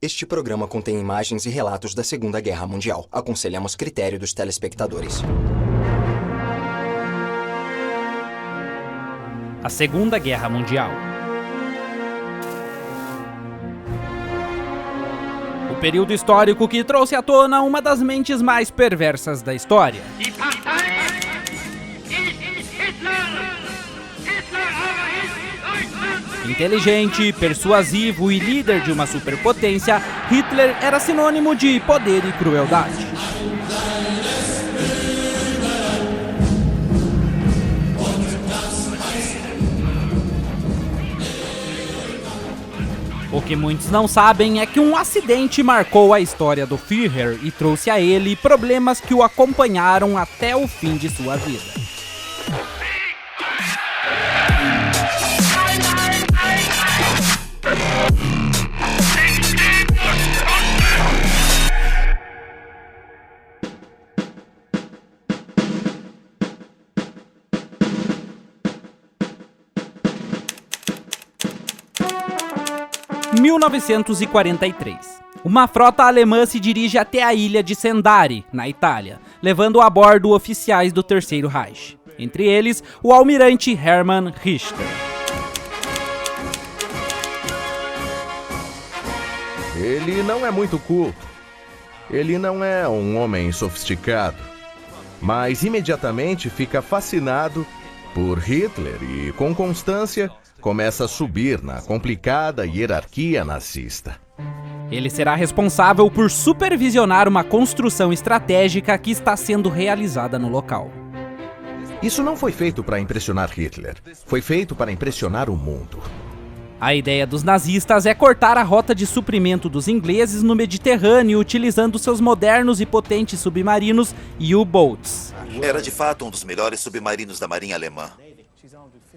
Este programa contém imagens e relatos da Segunda Guerra Mundial. Aconselhamos critério dos telespectadores. A Segunda Guerra Mundial. O período histórico que trouxe à tona uma das mentes mais perversas da história. Inteligente, persuasivo e líder de uma superpotência, Hitler era sinônimo de poder e crueldade. O que muitos não sabem é que um acidente marcou a história do Führer e trouxe a ele problemas que o acompanharam até o fim de sua vida. Em 1943, uma frota alemã se dirige até a ilha de Sendari, na Itália, levando a bordo oficiais do Terceiro Reich, entre eles o almirante Hermann Richter. Ele não é muito culto. Ele não é um homem sofisticado, mas imediatamente fica fascinado por Hitler e, com constância, começa a subir na complicada hierarquia nazista. Ele será responsável por supervisionar uma construção estratégica que está sendo realizada no local. Isso não foi feito para impressionar Hitler, foi feito para impressionar o mundo. A ideia dos nazistas é cortar a rota de suprimento dos ingleses no Mediterrâneo utilizando seus modernos e potentes submarinos e U-boats. Era de fato um dos melhores submarinos da Marinha Alemã.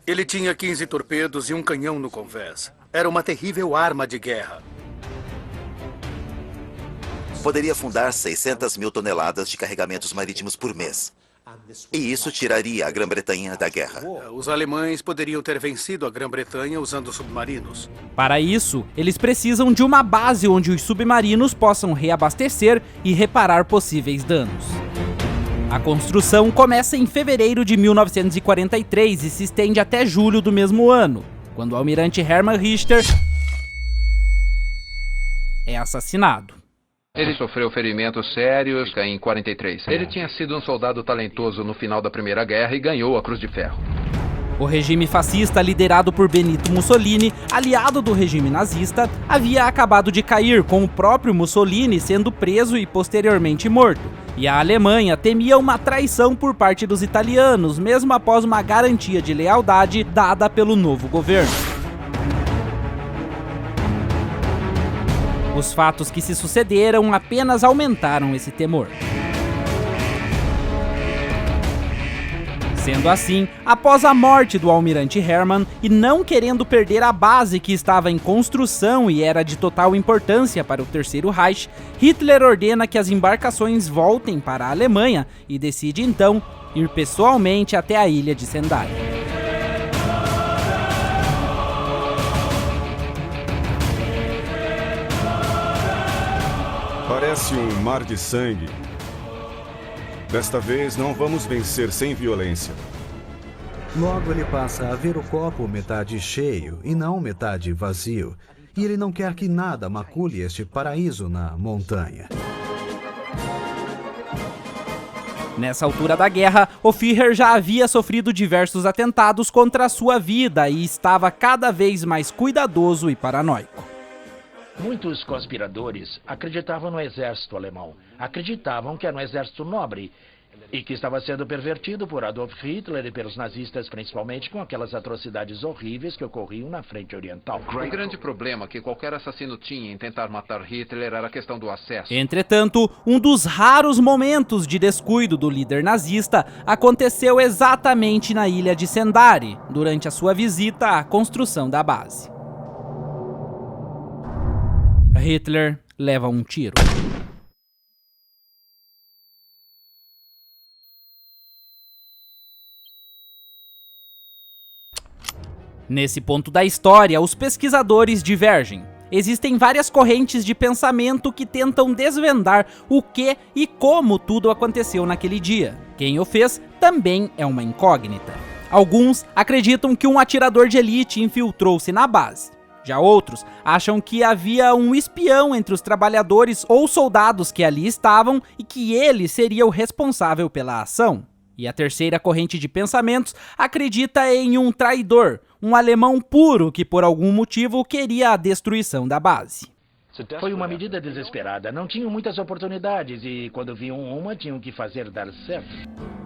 Ele tinha 15 torpedos e um canhão no convés. Era uma terrível arma de guerra. Poderia afundar 600 mil toneladas de carregamentos marítimos por mês. E isso tiraria a Grã-Bretanha da guerra. Os alemães poderiam ter vencido a Grã-Bretanha usando submarinos. Para isso, eles precisam de uma base onde os submarinos possam reabastecer e reparar possíveis danos. A construção começa em fevereiro de 1943 e se estende até julho do mesmo ano, quando o almirante Hermann Richter é assassinado. Ele sofreu ferimentos sérios em 43. Ele tinha sido um soldado talentoso no final da Primeira Guerra e ganhou a Cruz de Ferro. O regime fascista, liderado por Benito Mussolini, aliado do regime nazista, havia acabado de cair, com o próprio Mussolini sendo preso e posteriormente morto. E a Alemanha temia uma traição por parte dos italianos, mesmo após uma garantia de lealdade dada pelo novo governo. Os fatos que se sucederam apenas aumentaram esse temor. Sendo assim, após a morte do almirante Hermann e não querendo perder a base que estava em construção e era de total importância para o Terceiro Reich, Hitler ordena que as embarcações voltem para a Alemanha e decide então ir pessoalmente até a ilha de Sendai. Parece um mar de sangue. Desta vez não vamos vencer sem violência. Logo ele passa a ver o copo metade cheio e não metade vazio. E ele não quer que nada macule este paraíso na montanha. Nessa altura da guerra, o Führer já havia sofrido diversos atentados contra a sua vida e estava cada vez mais cuidadoso e paranoico. Muitos conspiradores acreditavam no exército alemão. Acreditavam que era um exército nobre e que estava sendo pervertido por Adolf Hitler e pelos nazistas, principalmente com aquelas atrocidades horríveis que ocorriam na frente oriental. O grande problema que qualquer assassino tinha em tentar matar Hitler era a questão do acesso. Entretanto, um dos raros momentos de descuido do líder nazista aconteceu exatamente na ilha de Sendai, durante a sua visita à construção da base. Hitler leva um tiro. Nesse ponto da história, os pesquisadores divergem. existem várias correntes de pensamento que tentam desvendar o que e como tudo aconteceu naquele dia. Quem o fez também é uma incógnita. Alguns acreditam que um atirador de elite infiltrou-se na base. Já outros acham que havia um espião entre os trabalhadores ou soldados que ali estavam e que ele seria o responsável pela ação. E a terceira corrente de pensamentos acredita em um traidor, um alemão puro que por algum motivo queria a destruição da base. Foi uma medida desesperada. Não tinham muitas oportunidades e quando viam uma, tinham que fazer dar certo.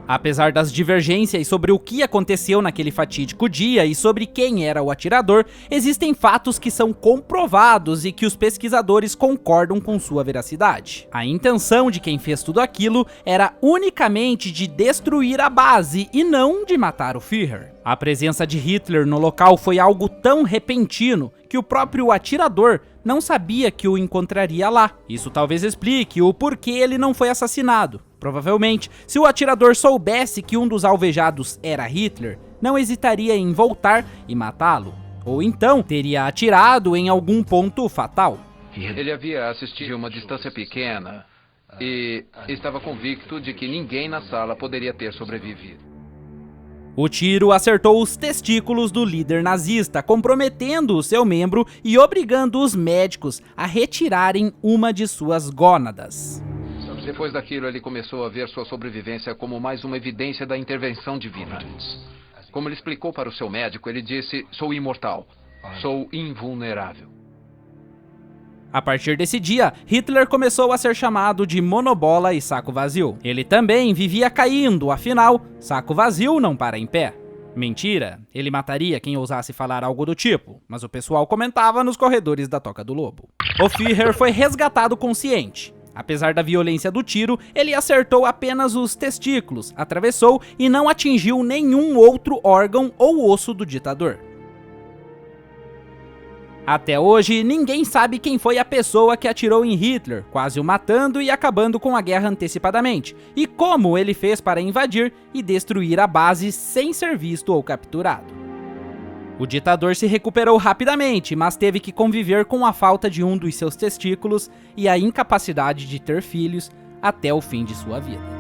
Apesar das divergências sobre o que aconteceu naquele fatídico dia e sobre quem era o atirador, existem fatos que são comprovados e que os pesquisadores concordam com sua veracidade. A intenção de quem fez tudo aquilo era unicamente de destruir a base e não de matar o Führer. A presença de Hitler no local foi algo tão repentino que o próprio atirador não sabia que o encontraria lá. Isso talvez explique o porquê ele não foi assassinado. Provavelmente, se o atirador soubesse que um dos alvejados era Hitler, não hesitaria em voltar e matá-lo. Ou então, teria atirado em algum ponto fatal. Ele havia assistido a uma distância pequena e estava convicto de que ninguém na sala poderia ter sobrevivido. O tiro acertou os testículos do líder nazista, comprometendo o seu membro e obrigando os médicos a retirarem uma de suas gônadas. Depois daquilo, ele começou a ver sua sobrevivência como mais uma evidência da intervenção divina. Como ele explicou para o seu médico, ele disse: "Sou imortal, sou invulnerável." A partir desse dia, Hitler começou a ser chamado de monobola e saco vazio. Ele também vivia caindo, afinal, saco vazio não para em pé. Mentira, ele mataria quem ousasse falar algo do tipo, mas o pessoal comentava nos corredores da Toca do Lobo. O Führer foi resgatado consciente. Apesar da violência do tiro, ele acertou apenas os testículos, atravessou e não atingiu nenhum outro órgão ou osso do ditador. Até hoje, ninguém sabe quem foi a pessoa que atirou em Hitler, quase o matando e acabando com a guerra antecipadamente, e como ele fez para invadir e destruir a base sem ser visto ou capturado. O ditador se recuperou rapidamente, mas teve que conviver com a falta de um dos seus testículos e a incapacidade de ter filhos até o fim de sua vida.